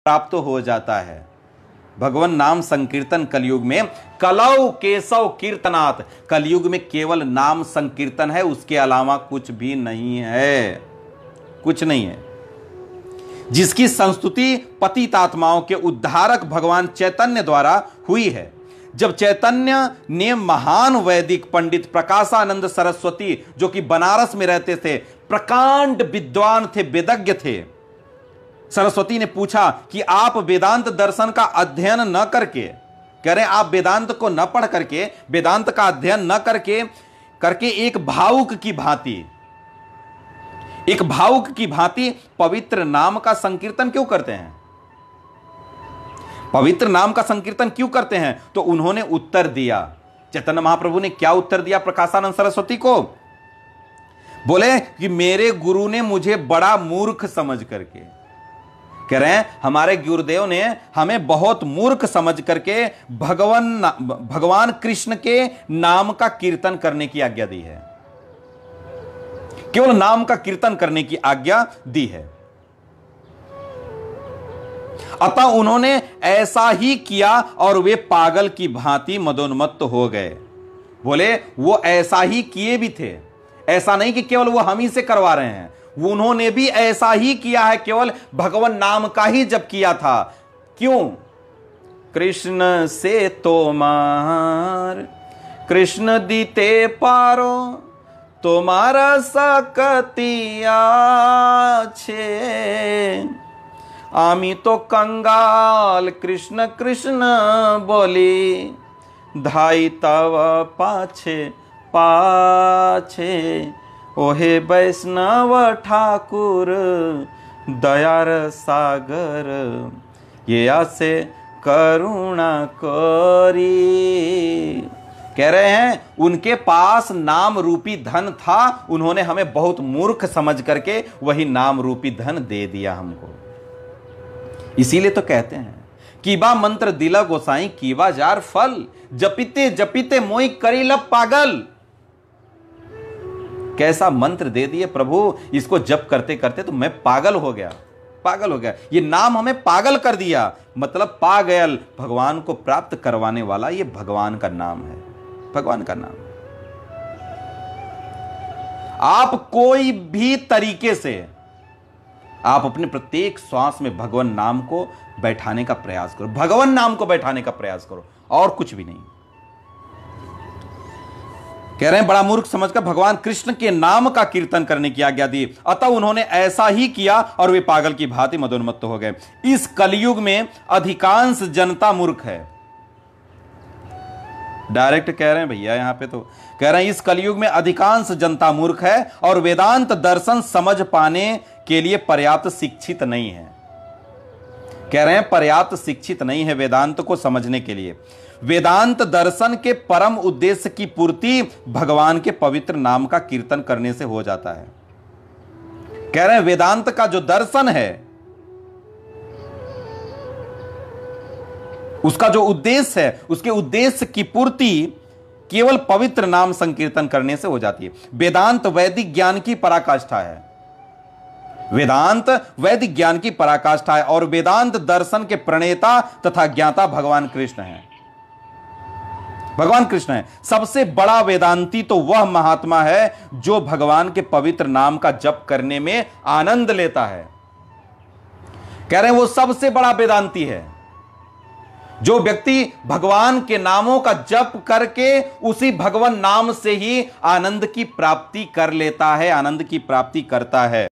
प्राप्त हो जाता है। भगवान नाम संकीर्तन कलयुग में कलौ केशव कीर्तनात्, कलयुग में केवल नाम संकीर्तन है, उसके अलावा कुछ भी नहीं है, कुछ नहीं है। जिसकी संस्तुति पतित आत्माओं के उद्धारक भगवान चैतन्य द्वारा हुई है। जब चैतन्य ने महान वैदिक पंडित प्रकाशानंद सरस्वती, जो कि बनारस में रहते थे, प्रकांड विद्वान थे, वेदज्ञ थे, सरस्वती ने पूछा कि आप वेदांत दर्शन का अध्ययन न करके, कह रहे आप वेदांत को न पढ़ करके, वेदांत का अध्ययन न करके एक भावुक की भांति पवित्र नाम का संकीर्तन क्यों करते हैं? पवित्र नाम का संकीर्तन क्यों करते हैं? तो उन्होंने उत्तर दिया, चैतन्य महाप्रभु ने क्या उत्तर दिया प्रकाशानंद सरस्वती को? बोले कि मेरे गुरु ने मुझे बड़ा मूर्ख समझ करके, कह रहे हैं हमारे गुरुदेव ने हमें बहुत मूर्ख समझ करके भगवान कृष्ण के नाम का कीर्तन करने की आज्ञा दी है, केवल नाम का कीर्तन करने की आज्ञा दी है। अतः उन्होंने ऐसा ही किया और वे पागल की भांति मदोन्मत्त हो गए। बोले वो ऐसा ही किए भी थे, ऐसा नहीं कि केवल वो हम ही से करवा रहे हैं, उन्होंने भी ऐसा ही किया है, केवल भगवान नाम का ही जप किया था। क्यों? कृष्ण से तोमार कृष्ण दीते पारो तुम्हारा सकतिया छे, आमी तो कंगाल कृष्ण कृष्ण बोली, धाई तव पाछे पाछे, ओहे वैष्णव ठाकुर दयार सागर, ये आसे करुणा करी। कह रहे हैं उनके पास नाम रूपी धन था, उन्होंने हमें बहुत मूर्ख समझ करके वही नाम रूपी धन दे दिया हमको। इसीलिए तो कहते हैं कीबा मंत्र दिला गोसाई कीबा जार फल, जपिते जपिते मोई करी लब पागल। कैसा मंत्र दे दिए प्रभु, इसको जप करते करते तो मैं पागल हो गया। ये नाम हमें पागल कर दिया, मतलब पागल, भगवान को प्राप्त करवाने वाला ये भगवान का नाम है, भगवान का नाम। आप कोई भी तरीके से आप अपने प्रत्येक श्वास में भगवान नाम को बैठाने का प्रयास करो, भगवान नाम को बैठाने का प्रयास करो, और कुछ भी नहीं। कह रहे हैं बड़ा मूर्ख समझकर भगवान कृष्ण के नाम का कीर्तन करने की आज्ञा दी, अतः उन्होंने ऐसा ही किया और वे पागल की भांति मदोन्मत्त हो गए। इस कलयुग में अधिकांश जनता मूर्ख है। डायरेक्ट कह रहे हैं भैया, यहां पे तो कह रहे हैं इस कलयुग में अधिकांश जनता मूर्ख है और वेदांत दर्शन समझ पाने के लिए पर्याप्त शिक्षित नहीं है। कह रहे हैं पर्याप्त शिक्षित नहीं है वेदांत को समझने के लिए। वेदांत दर्शन के परम उद्देश्य की पूर्ति भगवान के पवित्र नाम का कीर्तन करने से हो जाता है। कह रहे हैं वेदांत का जो दर्शन है, उसका जो उद्देश्य है, उसके उद्देश्य की पूर्ति केवल पवित्र नाम संकीर्तन करने से हो जाती है। वेदांत वैदिक ज्ञान की पराकाष्ठा है, वेदांत वैदिक ज्ञान की पराकाष्ठा है और वेदांत दर्शन के प्रणेता तथा ज्ञाता भगवान कृष्ण हैं। भगवान कृष्ण है सबसे बड़ा वेदांती, तो वह महात्मा है जो भगवान के पवित्र नाम का जप करने में आनंद लेता है। कह रहे हैं वो सबसे बड़ा वेदांती है जो व्यक्ति भगवान के नामों का जप करके उसी भगवान नाम से ही आनंद की प्राप्ति कर लेता है, आनंद की प्राप्ति करता है।